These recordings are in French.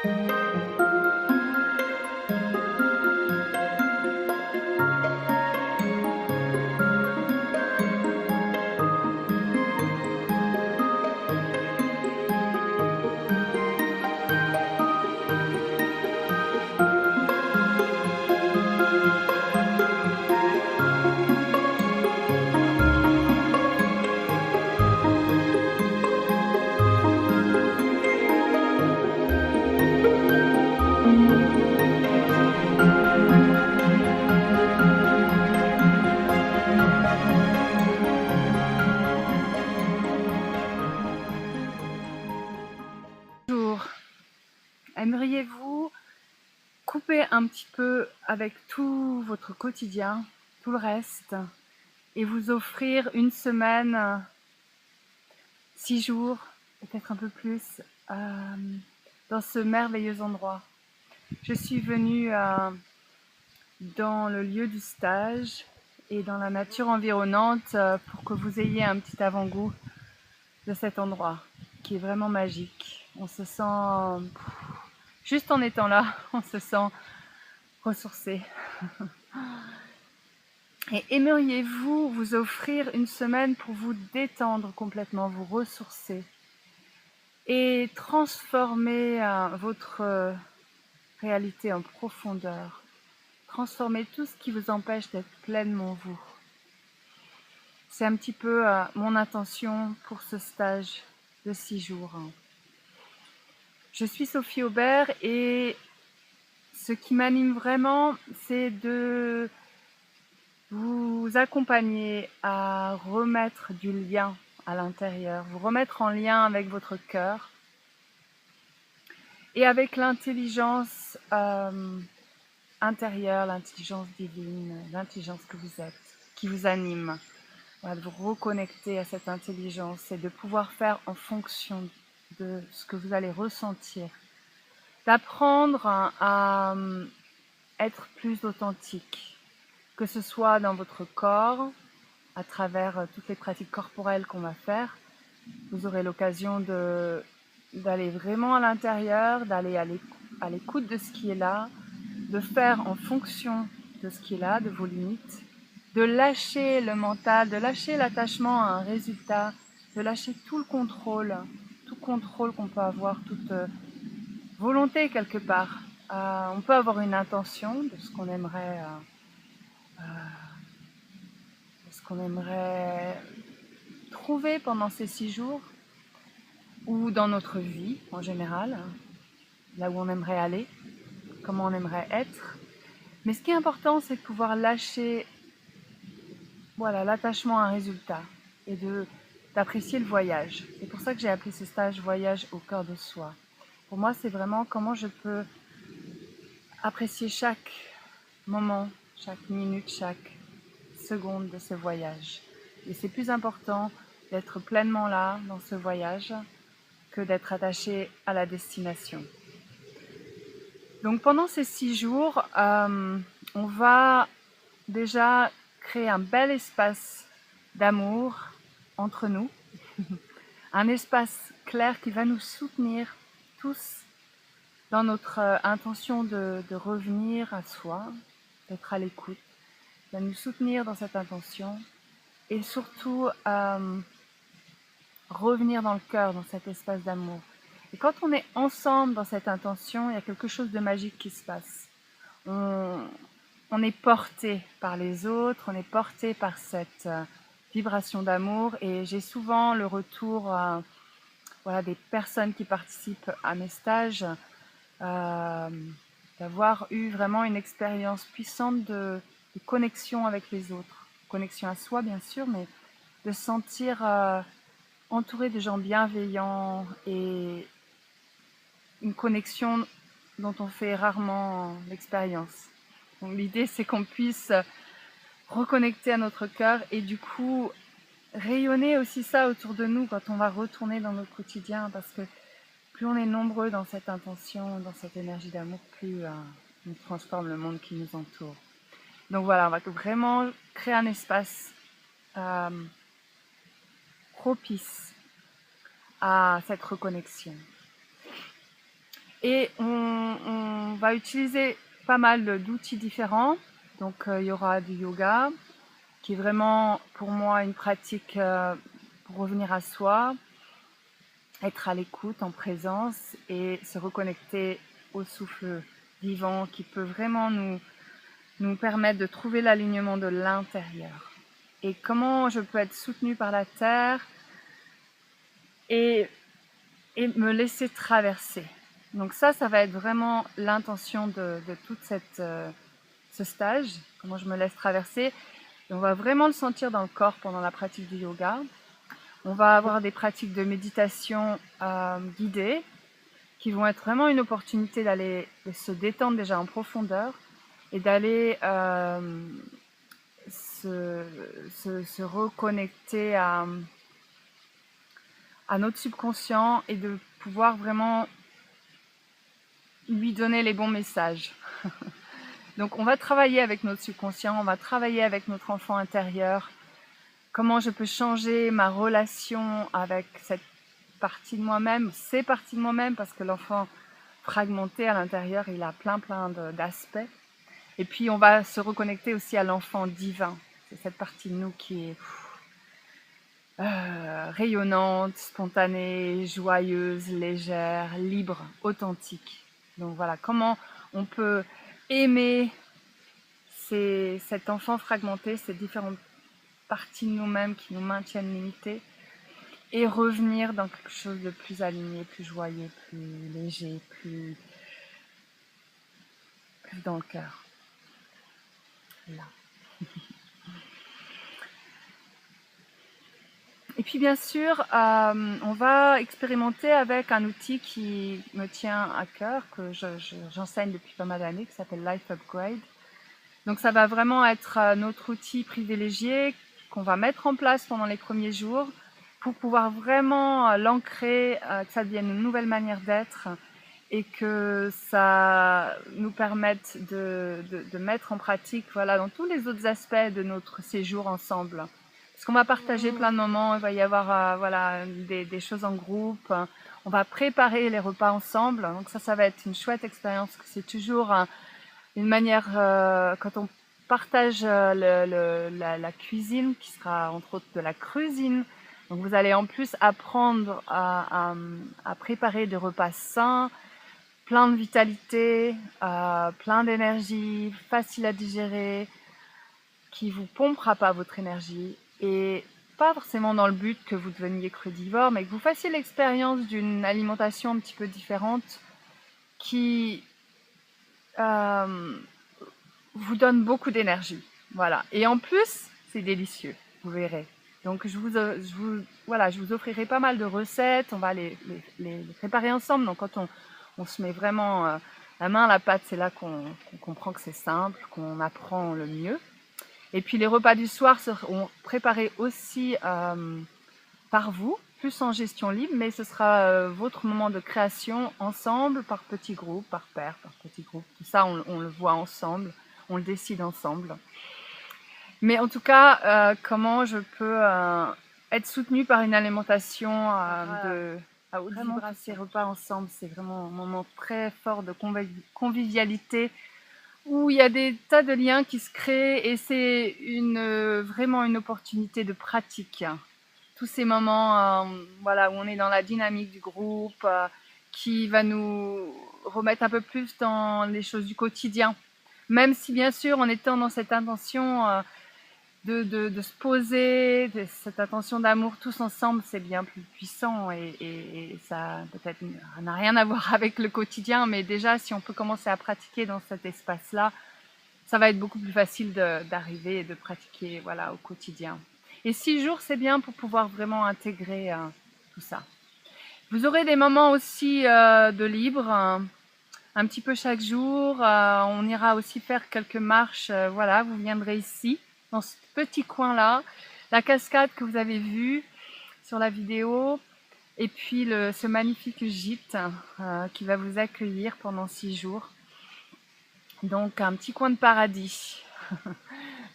Bonjour. Aimeriez-vous couper un petit peu avec tout votre quotidien, tout le reste, et vous offrir une semaine, 6 jours, peut-être un peu plus, dans ce merveilleux endroit? Je suis venue dans le lieu du stage et dans la nature environnante pour que vous ayez un petit avant-goût de cet endroit qui est vraiment magique. On se sent, juste en étant là, on se sent ressourcé. Et aimeriez-vous vous offrir une semaine pour vous détendre complètement, vous ressourcer et transformer votre réalité en profondeur, transformer tout ce qui vous empêche d'être pleinement vous. C'est un petit peu mon intention pour ce stage de 6 jours. Je suis Sophie Aubert et ce qui m'anime vraiment, c'est de vous accompagner à remettre du lien à l'intérieur, vous remettre en lien avec votre cœur et avec l'intelligence intérieure, l'intelligence divine, l'intelligence que vous êtes, qui vous anime. Voilà, de vous reconnecter à cette intelligence et de pouvoir faire en fonction de ce que vous allez ressentir. D'apprendre à être plus authentique, que ce soit dans votre corps, à travers toutes les pratiques corporelles qu'on va faire. Vous aurez l'occasion d'aller vraiment à l'intérieur, d'aller à l'écoute de ce qui est là, de faire en fonction de ce qui est là, de vos limites, de lâcher le mental, de lâcher l'attachement à un résultat, de lâcher tout le contrôle, tout contrôle qu'on peut avoir, toute volonté quelque part. On peut avoir une intention de ce qu'on aimerait, trouver pendant ces 6 jours, ou dans notre vie en général, là où on aimerait aller, comment on aimerait être. Mais ce qui est important, c'est de pouvoir lâcher l'attachement à un résultat et d'apprécier le voyage. C'est pour ça que j'ai appelé ce stage Voyage au cœur de soi. Pour moi, c'est vraiment comment je peux apprécier chaque moment, chaque minute, chaque seconde de ce voyage. Et c'est plus important d'être pleinement là dans ce voyage que d'être attaché à la destination. Donc pendant ces 6 jours, on va déjà créer un bel espace d'amour entre nous, un espace clair qui va nous soutenir tous dans notre intention de revenir à soi, d'être à l'écoute, va nous soutenir dans cette intention et surtout revenir dans le cœur, dans cet espace d'amour. Et quand on est ensemble dans cette intention, il y a quelque chose de magique qui se passe. On est porté par les autres, on est porté par cette vibration d'amour et j'ai souvent le retour des personnes qui participent à mes stages d'avoir eu vraiment une expérience puissante de connexion avec les autres. Connexion à soi bien sûr, mais de se sentir entouré de gens bienveillants et une connexion dont on fait rarement l'expérience. Donc l'idée c'est qu'on puisse reconnecter à notre cœur et du coup rayonner aussi ça autour de nous quand on va retourner dans notre quotidien, parce que plus on est nombreux dans cette intention, dans cette énergie d'amour, plus on transforme le monde qui nous entoure. Donc voilà, on va vraiment créer un espace propice à cette reconnexion. Et on va utiliser pas mal d'outils différents. Donc il y aura du yoga, qui est vraiment pour moi une pratique pour revenir à soi, être à l'écoute, en présence et se reconnecter au souffle vivant qui peut vraiment nous permettre de trouver l'alignement de l'intérieur. Et comment je peux être soutenue par la terre et me laisser traverser. Donc ça va être vraiment l'intention de tout ce stage, comment je me laisse traverser. Et on va vraiment le sentir dans le corps pendant la pratique du yoga. On va avoir des pratiques de méditation guidées qui vont être vraiment une opportunité d'aller se détendre déjà en profondeur et d'aller se reconnecter à notre subconscient et de pouvoir vraiment lui donner les bons messages. Donc on va travailler avec notre subconscient, on va travailler avec notre enfant intérieur, comment je peux changer ma relation avec cette partie de moi-même, ces parties de moi-même, parce que l'enfant fragmenté à l'intérieur, il a plein d'aspects. Et puis on va se reconnecter aussi à l'enfant divin. C'est cette partie de nous qui est rayonnante, spontanée, joyeuse, légère, libre, authentique. Donc voilà, comment on peut aimer cet enfant fragmenté, ces différentes parties de nous-mêmes qui nous maintiennent limités, et revenir dans quelque chose de plus aligné, plus joyeux, plus léger, plus dans le cœur. Là. Et puis bien sûr, on va expérimenter avec un outil qui me tient à cœur, que j'enseigne depuis pas mal d'années, qui s'appelle Life Upgrade. Donc ça va vraiment être notre outil privilégié qu'on va mettre en place pendant les premiers jours pour pouvoir vraiment l'ancrer, que ça devienne une nouvelle manière d'être et que ça nous permette de mettre en pratique voilà, dans tous les autres aspects de notre séjour ensemble. Parce qu'on va partager plein de moments, il va y avoir voilà, des choses en groupe, on va préparer les repas ensemble, donc ça va être une chouette expérience, c'est toujours une manière, quand on partage la cuisine, qui sera entre autres de la cuisine, donc vous allez en plus apprendre à préparer des repas sains, plein de vitalité, plein d'énergie, facile à digérer, qui vous pompera pas votre énergie et pas forcément dans le but que vous deveniez crudivore, mais que vous fassiez l'expérience d'une alimentation un petit peu différente qui vous donne beaucoup d'énergie. Voilà. Et en plus, c'est délicieux, vous verrez. Donc je vous offrirai pas mal de recettes, on va les préparer ensemble. Donc quand on se met vraiment la main à la pâte, c'est là qu'on comprend que c'est simple, qu'on apprend le mieux. Et puis les repas du soir seront préparés aussi par vous, plus en gestion libre, mais ce sera votre moment de création ensemble, par petits groupes, par paires, par petits groupes. Tout ça, on le voit ensemble, on le décide ensemble. Mais en tout cas, comment je peux être soutenue par une alimentation à haute vibration. Ces repas ensemble, c'est vraiment un moment très fort de convivialité, où il y a des tas de liens qui se créent et c'est vraiment une opportunité de pratique. Tous ces moments voilà, où on est dans la dynamique du groupe, qui va nous remettre un peu plus dans les choses du quotidien. Même si bien sûr en étant dans cette intention de se poser, cette intention d'amour tous ensemble, c'est bien plus puissant et ça peut-être n'a rien à voir avec le quotidien, mais déjà si on peut commencer à pratiquer dans cet espace-là, ça va être beaucoup plus facile d'arriver et de pratiquer voilà, au quotidien. Et 6 jours, c'est bien pour pouvoir vraiment intégrer tout ça. Vous aurez des moments aussi de libre, un petit peu chaque jour. On ira aussi faire quelques marches. Voilà, vous viendrez ici, dans ce petit coin-là, la cascade que vous avez vue sur la vidéo, et puis ce magnifique gîte qui va vous accueillir pendant 6 jours. Donc un petit coin de paradis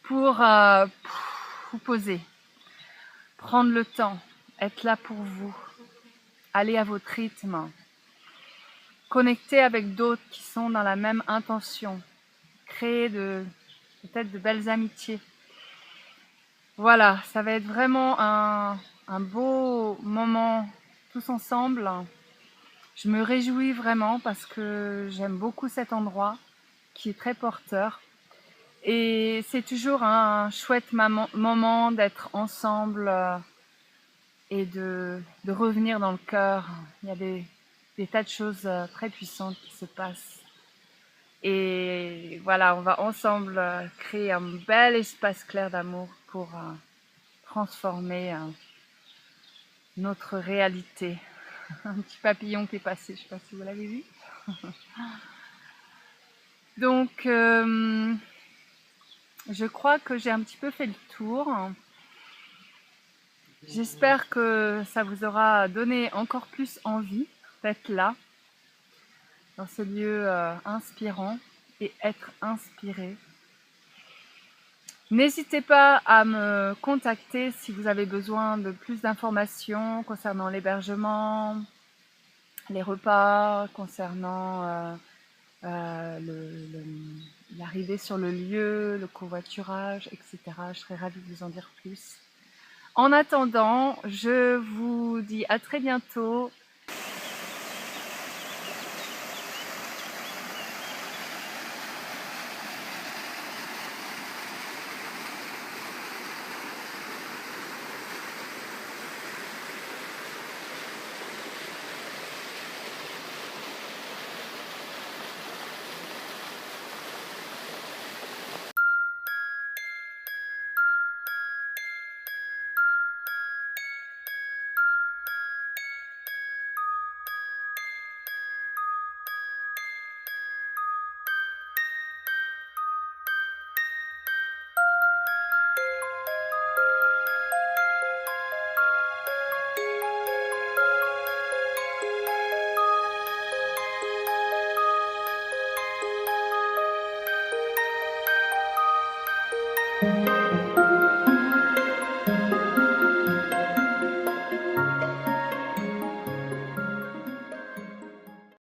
pour vous poser, prendre le temps, être là pour vous, aller à votre rythme, connecter avec d'autres qui sont dans la même intention, créer peut-être de belles amitiés. Voilà, ça va être vraiment un beau moment tous ensemble. Je me réjouis vraiment parce que j'aime beaucoup cet endroit qui est très porteur. Et c'est toujours un chouette moment d'être ensemble et de revenir dans le cœur. Il y a des tas de choses très puissantes qui se passent. Et voilà, on va ensemble créer un bel espace clair d'amour pour transformer notre réalité. Un petit papillon qui est passé, je ne sais pas si vous l'avez vu. Donc, je crois que j'ai un petit peu fait le tour. J'espère que ça vous aura donné encore plus envie d'être là, dans ce lieu inspirant et être inspiré. N'hésitez pas à me contacter si vous avez besoin de plus d'informations concernant l'hébergement, les repas, concernant l'arrivée sur le lieu, le covoiturage, etc. Je serais ravie de vous en dire plus. En attendant, je vous dis à très bientôt.